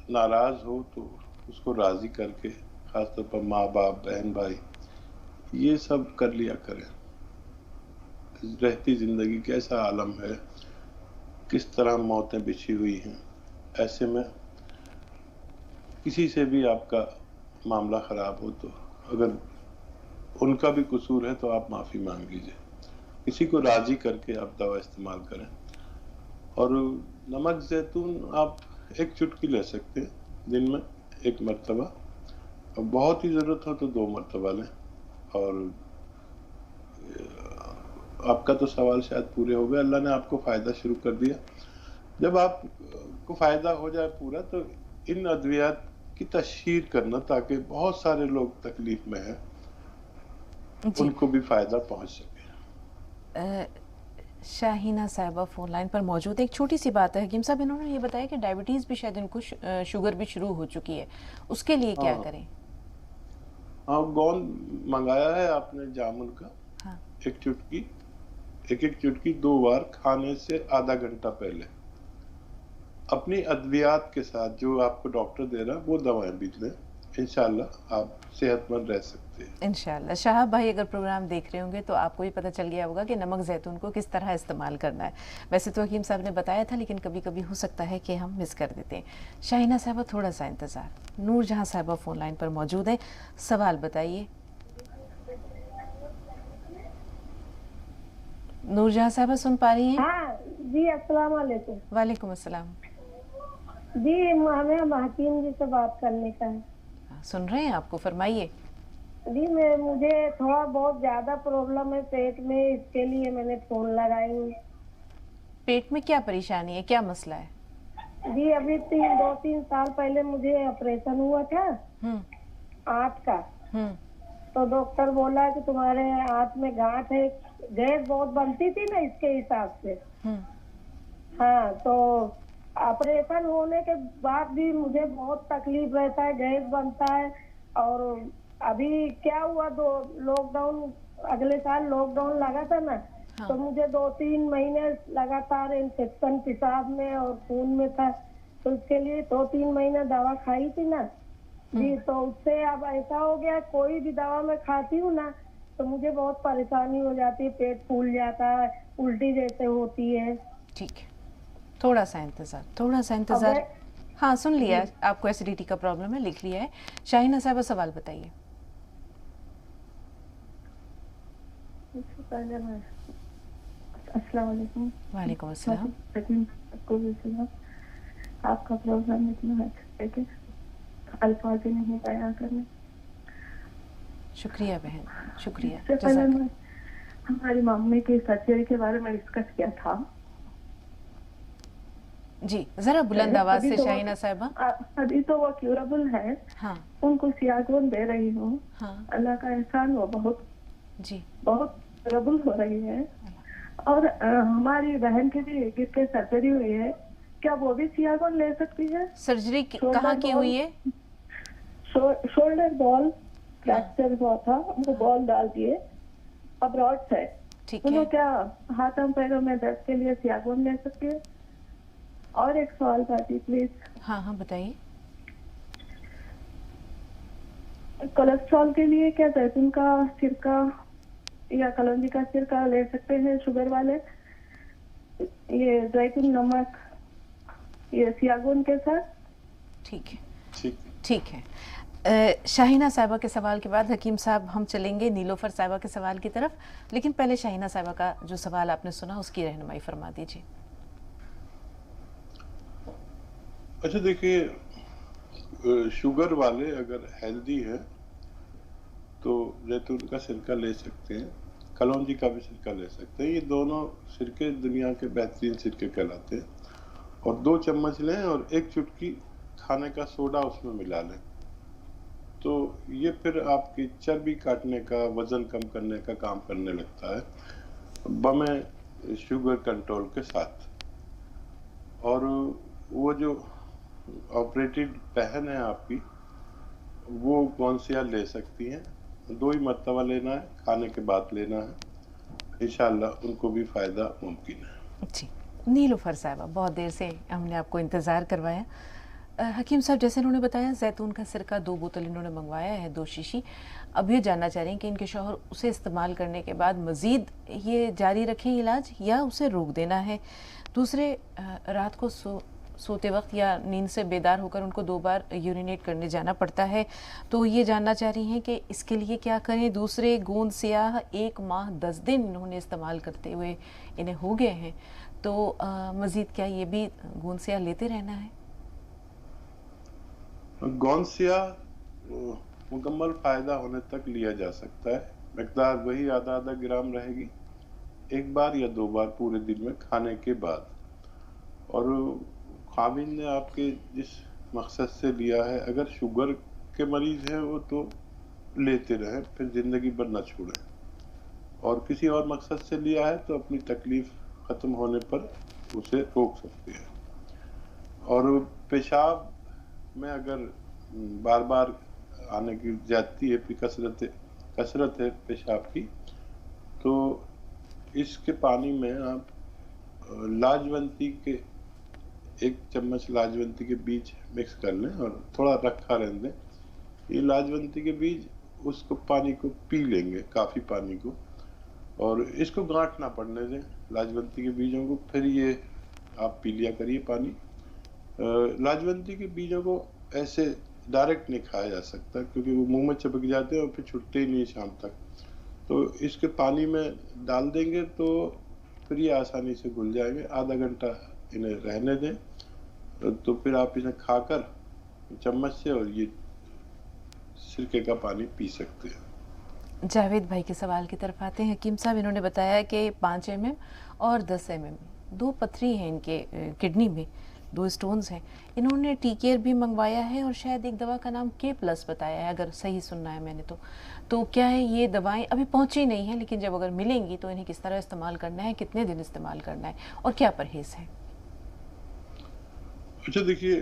नाराज़ हो तो उसको राज़ी करके, ख़ासतौर पर माँ बाप, बहन भाई, ये सब कर लिया करें। रहती ज़िंदगी कैसा आलम है, किस तरह मौतें बिछी हुई हैं। ऐसे में किसी से भी आपका मामला ख़राब हो तो अगर उनका भी कसूर है तो आप माफ़ी मांग लीजिए। किसी को राज़ी करके आप दवा इस्तेमाल करें। और नमक ज़ैतून आप एक चुटकी ले सकते हैं दिन में 1 मरतबा, और बहुत ही ज़रूरत हो तो 2 मरतबा लें। और आपका तो सवाल शायद पूरे हो गए। अल्लाह ने आपको फ़ायदा शुरू कर दिया। जब आपको फ़ायदा हो जाए पूरा, तो इन अद्वियात की तशहीर करना, ताकि बहुत सारे लोग तकलीफ में हैं, उनको भी फ़ायदा पहुंच सके। शाहीना साहिबा फ़ोन लाइन पर मौजूद है। एक छोटी सी बात है हकीम साहब, इन्होंने ये बताया कि डायबिटीज़ भी शायद इनको शुगर भी शुरू हो चुकी है, उसके लिए क्या करें? हाँ, गोंद मंगाया है आपने जामुन का। हाँ। एक चुटकी 2 बार खाने से आधा घंटा पहले अपनी अद्वियात के साथ, जो आपको डॉक्टर दे रहा है वो दवाएं भी लें। इंशाल्लाह आप सेहतमंद रह सकते हैं। इंशाल्लाह। शाहब भाई अगर प्रोग्राम देख रहे होंगे तो आपको भी पता चल गया होगा कि नमक ज़ैतून को किस तरह इस्तेमाल करना है। वैसे तो हकीम साहब ने बताया था, लेकिन कभी कभी हो सकता है कि हम मिस कर देते हैं। शाहीना साहिबा, थोड़ा सा इंतज़ार। नूर जहाँ साहिबा फ़ोन लाइन पर मौजूद है, सवाल बताइए। नूर जहाँ साहिबा सुन पा रही हैं? हाँ जी, अस्सलाम वालेकुम। वालेकुम अस्सलाम जी, हमें हकीम जी से बात करने का है। सुन रहे हैं आपको, फरमाइए। जी, मुझे थोड़ा बहुत ज्यादा प्रॉब्लम है पेट में, इसके लिए मैंने फोन लगाई। पेट में क्या परेशानी है, क्या मसला है? जी, अभी 2-3 साल पहले मुझे ऑपरेशन हुआ था आंत का। तो डॉक्टर बोला कि तुम्हारे आंत में गांठ है। गैस बहुत बनती थी ना, इसके हिसाब से। हाँ, तो ऑपरेशन होने के बाद भी मुझे बहुत तकलीफ रहता है, गैस बनता है। और अभी क्या हुआ, अगले साल लॉकडाउन लगा था ना। हाँ। तो मुझे 2-3 महीने लगातार इन्फेक्शन पेशाब में और खून में था। तो उसके लिए 2-3 महीने दवा खाई थी ना जी। तो उससे अब ऐसा हो गया, कोई भी दवा मैं खाती हूँ ना तो मुझे बहुत परेशानी हो जाती है, पेट फूल जाता है, उल्टी जैसे होती है। ठीक है, थोड़ा सा इंतजार। हाँ, सुन लिया, आपको एसिडिटी का प्रॉब्लम है, लिख लिया है। शाहीना साहिबा, सवाल बताइए। अस्सलाम वालेकुम। वालेकुम अस्सलाम। आपका प्रोग्राम इतना अच्छा है कि अल्फाज नहीं बयां करने। शुक्रिया बहन, शुक्रिया। इससे पहले हमारी मम्मी की सर्जरी के बारे में डिस्कस किया था। जी, जरा बुलंद आवाज से शाहीना साहिबा। अभी तो वो क्यूरेबल है। हाँ। उनको सियागोन दे रही हूँ। हाँ। अल्लाह का एहसान, वो बहुत क्यूरेबल हो रही है। और हमारी बहन की भी गिर के सर्जरी हुई है, क्या वो भी सियागोन ले सकती है? सर्जरी कहाँ की हुई है? शोल्डर बॉल फ्रैक्चर हुआ था, उनको बॉल डाल दिए, अब रॉड्स है। ठीक है। तो क्या हाथों पैरों में दर्द के लिए सियागोन ले सकती है? और एक सवाल बाती प्लीज। हाँ हाँ, बताइए। कोलेस्ट्रॉल के लिए क्या जैतून का सिरका या कलौंजी का सिरका ले सकते हैं शुगर वाले? ये जैतून नमक, ये सियागोन के साथ। ठीक है। शाहीना साहिबा के सवाल के बाद हकीम साहब हम चलेंगे नीलोफर साहिबा के सवाल की तरफ, लेकिन पहले शाहीना साहिबा का जो सवाल आपने सुना उसकी रहनुमाई फरमा दीजिए। अच्छा, देखिए, शुगर वाले अगर हेल्दी है तो जैतून का सिरका ले सकते हैं, कलौंजी का भी सिरका ले सकते हैं। ये दोनों सिरके दुनिया के बेहतरीन सिरके कहलाते हैं। और 2 चम्मच लें और 1 चुटकी खाने का सोडा उसमें मिला लें, तो ये फिर आपकी चर्बी काटने का, वजन कम करने का काम करने लगता है बमे शुगर कंट्रोल के साथ। और वो जो ऑपरेटेड बहन है आपकी, वो कौन सी ले सकती हैं, 2 ही मरतबा लेना है, खाने के बाद लेना है, इंशाल्लाह उनको भी फ़ायदा मुमकिन है। जी, नीलूफर साहिबा, बहुत देर से हमने आपको इंतज़ार करवाया। हकीम साहब, जैसे उन्होंने बताया जैतून का सिरका 2 बोतल इन्होंने मंगवाया है, 2 शीशी। अब ये जानना चाह रहे हैं कि इनके शौहर उसे इस्तेमाल करने के बाद मज़ीद ये जारी रखें इलाज या उसे रोक देना है। दूसरे, रात को सोते वक्त या नींद से बेदार होकर उनको 2 बार यूरिनेट करने जाना पड़ता है, तो ये जानना चाह रही हैं कि इसके लिए क्या करें। दूसरे, गोंद स्याह 1 माह 10 दिन इन्होंने इस्तेमाल करते हुए इन्हें हो गए हैं, तो मज़ीद क्या ये भी गोंद स्याह लेते रहना है? गोंद स्याह मुकम्मल फ़ायदा होने तक लिया जा सकता है। मकदार वही आधा ग्राम रहेगी, 1 बार या 2 बार पूरे दिन में खाने के बाद। और खामिन ने आपके जिस मकसद से लिया है, अगर शुगर के मरीज़ हैं वो तो लेते रहें, फिर ज़िंदगी भर न छोड़ें। और किसी और मकसद से लिया है तो अपनी तकलीफ़ ख़त्म होने पर उसे रोक सकते हैं। और पेशाब में अगर बार बार आने की जाती है, कसरत है पेशाब की, तो इसके पानी में आप लाजवंती के 1 चम्मच लाजवंती के बीज मिक्स कर लें और थोड़ा रखा रहने दें। ये लाजवंती के बीज उसको पानी को पी लेंगे, काफ़ी पानी को, और इसको गांठ ना पड़ने दें लाजवंती के बीजों को। फिर ये आप पी लिया करिए पानी। लाजवंती के बीजों को ऐसे डायरेक्ट नहीं खाया जा सकता, क्योंकि वो मुंह में चिपक जाते हैं और फिर छूटते ही नहीं शाम तक। तो इसके पानी में डाल देंगे तो फिर ये आसानी से घुल जाएंगे। आधा घंटा इन्हें रहने दें, तो फिर आप इन्हें खाकर चम्मच से और ये सिरके का पानी पी सकते हैं। जावेद भाई के सवाल की तरफ आते हैं। हकीम साहब, इन्होंने बताया कि 5 mm और 10 mm 2 पथरी हैं इनके किडनी में, 2 स्टोन्स हैं। इन्होंने टी केयर भी मंगवाया है और शायद एक दवा का नाम K+ बताया है, अगर सही सुनना है मैंने तो क्या है, ये दवाएं अभी पहुंची नहीं है, लेकिन जब अगर मिलेंगी तो इन्हें किस तरह इस्तेमाल करना है, कितने दिन इस्तेमाल करना है और क्या परहेज है? अच्छा, देखिए,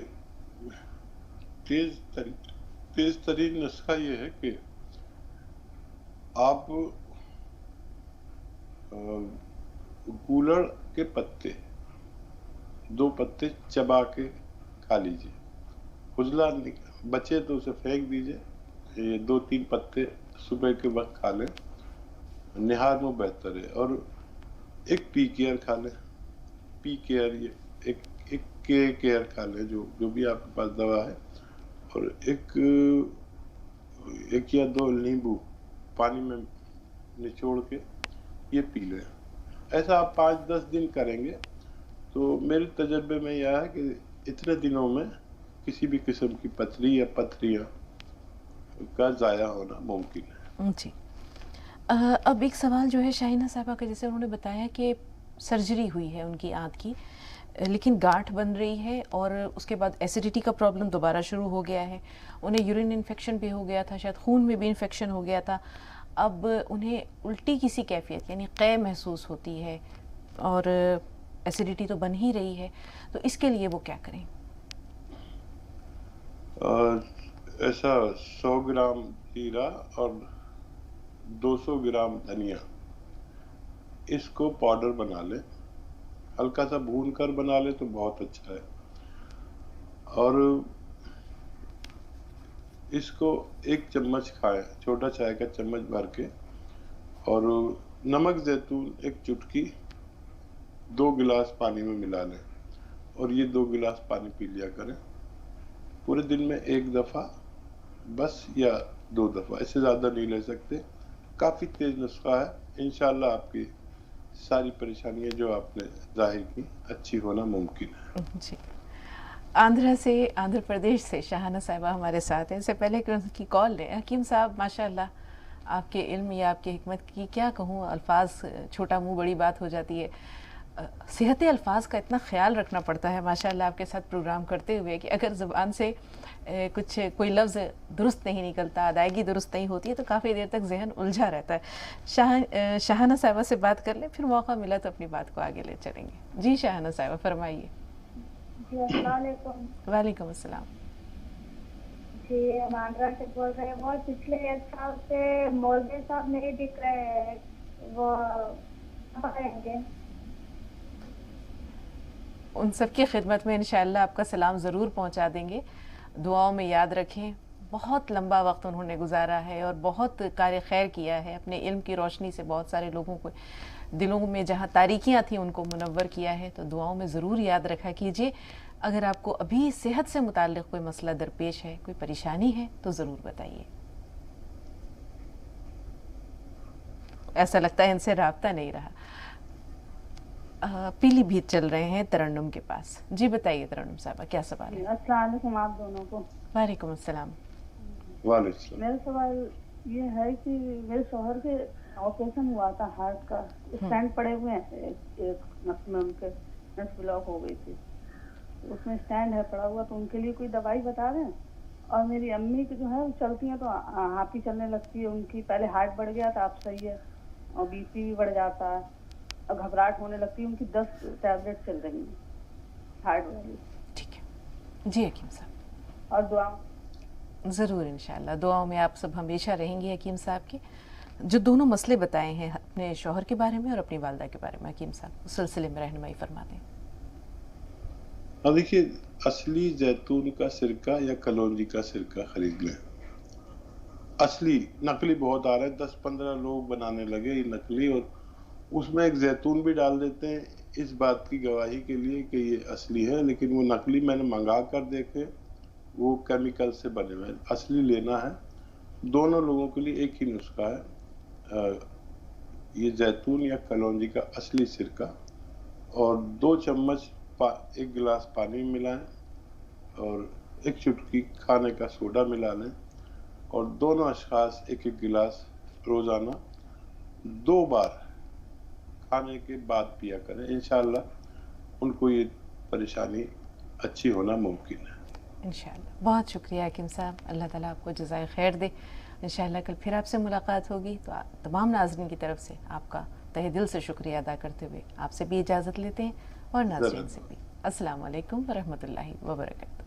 तेज तरीन नुस्खा ये है कि आप गूलड़ के पत्ते 2 पत्ते चबा के खा लीजिए। खुजला बचे तो उसे फेंक दीजिए। ये 2-3 पत्ते सुबह के वक्त खा लें, निहार में बेहतर है। और एक पी केयर खा लें, पी केयर, ये एक के केयर खा लें, जो भी आपके पास दवा है। और एक या 2 नींबू पानी में निचोड़ के ये पी लें। ऐसा आप 5-10 दिन करेंगे तो मेरे तजर्बे में यह है कि इतने दिनों में किसी भी किस्म की पथरी या पथरियाँ का ज़ाया होना मुमकिन है। जी, अब एक सवाल जो है शाहीना साहबा का, जैसे उन्होंने बताया कि सर्जरी हुई है उनकी आंत की, लेकिन गांठ बन रही है और उसके बाद एसिडिटी का प्रॉब्लम दोबारा शुरू हो गया है। उन्हें यूरिन इन्फेक्शन भी हो गया था, शायद खून में भी इन्फेक्शन हो गया था। अब उन्हें उल्टी की सी कैफियत यानी क़े महसूस होती है और एसिडिटी तो बन ही रही है, तो इसके लिए वो क्या करें? ऐसा 100 ग्राम जीरा और 200 ग्राम धनिया, इसको पाउडर बना ले, हल्का सा भून कर बना ले तो बहुत अच्छा है। और इसको 1 चम्मच खाएं, छोटा चाय का चम्मच भर के। और नमक जैतून 1 चुटकी 2 गिलास पानी में मिला लें और ये 2 गिलास पानी पी लिया करें पूरे दिन में 1 दफ़ा बस, या 2 दफ़ा, इससे ज़्यादा नहीं ले सकते। काफ़ी तेज़ नुस्खा है। इंशाल्लाह आपकी सारी परेशानियां जो आपने जाहिर की अच्छी होना मुमकिन है। जी, आंध्र प्रदेश से शाहाना साहिबा हमारे साथ हैं। इससे पहले कि उनकी कॉल लें, हकीम साहब माशाल्लाह आपके इल्म या आपकी हिकमत की क्या कहूँ, अल्फाज, छोटा मुंह बड़ी बात हो जाती है। صحت الفاظ کا اتنا خیال رکھنا پڑتا ہے ماشاءاللہ آپ کے ساتھ پروگرام کرتے ہوئے کہ اگر زبان سے کوئی لفظ درست نہیں نکلتا، ادائیگی درست نہیں ہوتی ہے تو کافی دیر تک ذہن الجھا رہتا ہے۔ شاہانہ صاحبہ سے بات کر لیں، پھر موقع ملا تو اپنی بات کو آگے لے چلیں گے۔ جی شاہانہ صاحبہ فرمائیے۔ جی السلام علیکم۔ وعلیکم السلام۔ جی مانڈرا سے بول رہے ہیں، وہ پچھلے 1 سال سے مولوی صاحب نہیں دکھ رہے ہیں، وہ آئیں گے؟ ان سب کی خدمت میں انشاءاللہ آپ کا سلام ضرور پہنچا دیں گے، دعاؤں میں یاد رکھیں۔ بہت لمبا وقت انہوں نے گزارا ہے اور بہت کار خیر کیا ہے، اپنے علم کی روشنی سے بہت سارے لوگوں کو دلوں میں جہاں تاریکیاں تھیں ان کو منور کیا ہے، تو دعاؤں میں ضرور یاد رکھا کیجئے۔ اگر آپ کو ابھی صحت سے متعلق کوئی مسئلہ درپیش ہے، کوئی پریشانی ہے تو ضرور بتائیے۔ ایسا لگتا ہے ان سے رابطہ نہیں رہا۔ پیلی بھیت چل رہے ہیں ترنم کے پاس۔ جی بتائیے ترنم صاحبہ، کیا سوال ہے؟ السلام علیکم آپ دونوں کو۔ وعلیکم السلام۔ وعلیکم السلام۔ میرا سوال یہ ہے کہ میرے شوہر کے آپریشن ہوا تھا ہارٹ کا، اسٹینڈ پڑے ہوئے ہیں، ایک نس میں ان کے نس بلاک ہو گئی تھی، اس میں اسٹینڈ ہے پڑا ہوا، تو ان کے لیے کوئی دوائی بتا دیں۔ اور میری امی کی جو ہے چلتی ہیں تو ہاتھ ہی چلنے لگتی ہے، ان کی پہلے ہارٹ بڑھ گیا تھا، اب صحیح ہے، اور بی پی بھی بڑھ جاتا ہے، اور گھبراہٹ ہونے لگتی ہے، ان کی 10 ٹیبلٹ چل رہی ہیں ہارٹ والی۔ ٹھیک ہے جی حکیم صاحب، اور دعا ضرور انشاءاللہ دعاؤں میں آپ سب ہمیشہ رہیں گے حکیم صاحب کے۔ جو دونوں مسئلے بتائے ہیں اپنے شوہر کے بارے میں اور اپنی والدہ کے بارے میں، حکیم صاحب اس سلسلے میں رہنمائی فرما دیں۔ ہاں دیکھیے، اصلی زیتون کا سرکہ یا کلونجی کا سرکہ خرید لیں۔ اصلی، نقلی بہت آ رہا ہے، 10-15 لوگ بنانے لگے یہ نقلی، اور اس میں ایک زیتون بھی ڈال دیتے ہیں اس بات کی گواہی کے لیے کہ یہ اصلی ہے، لیکن وہ نقلی میں نے منگا کر دیکھے، وہ کیمیکل سے بنے ہوئے۔ اصلی لینا ہے۔ دونوں لوگوں کے لیے ایک ہی نسخہ ہے، یہ زیتون یا کلونجی کا اصلی سرکہ، اور 2 چمچ 1 گلاس پانی ملائیں اور 1 چٹکی کھانے کا سوڈا ملا لیں، اور دونوں اشخاص 1 گلاس روزانہ 2 بار کھانے کے بعد پیا کریں۔ انشاءاللہ ان کو یہ پریشانی اچھی ہونا ممکن ہے انشاءاللہ۔ بہت شکریہ حکیم صاحب، اللہ تعالیٰ آپ کو جزائے خیر دے۔ انشاءاللہ کل پھر آپ سے ملاقات ہوگی، تو تمام ناظرین کی طرف سے آپ کا تہہ دل سے شکریہ ادا کرتے ہوئے آپ سے بھی اجازت لیتے ہیں اور ناظرین سے بھی۔ السلام علیکم ورحمۃ اللہ وبرکاتہ۔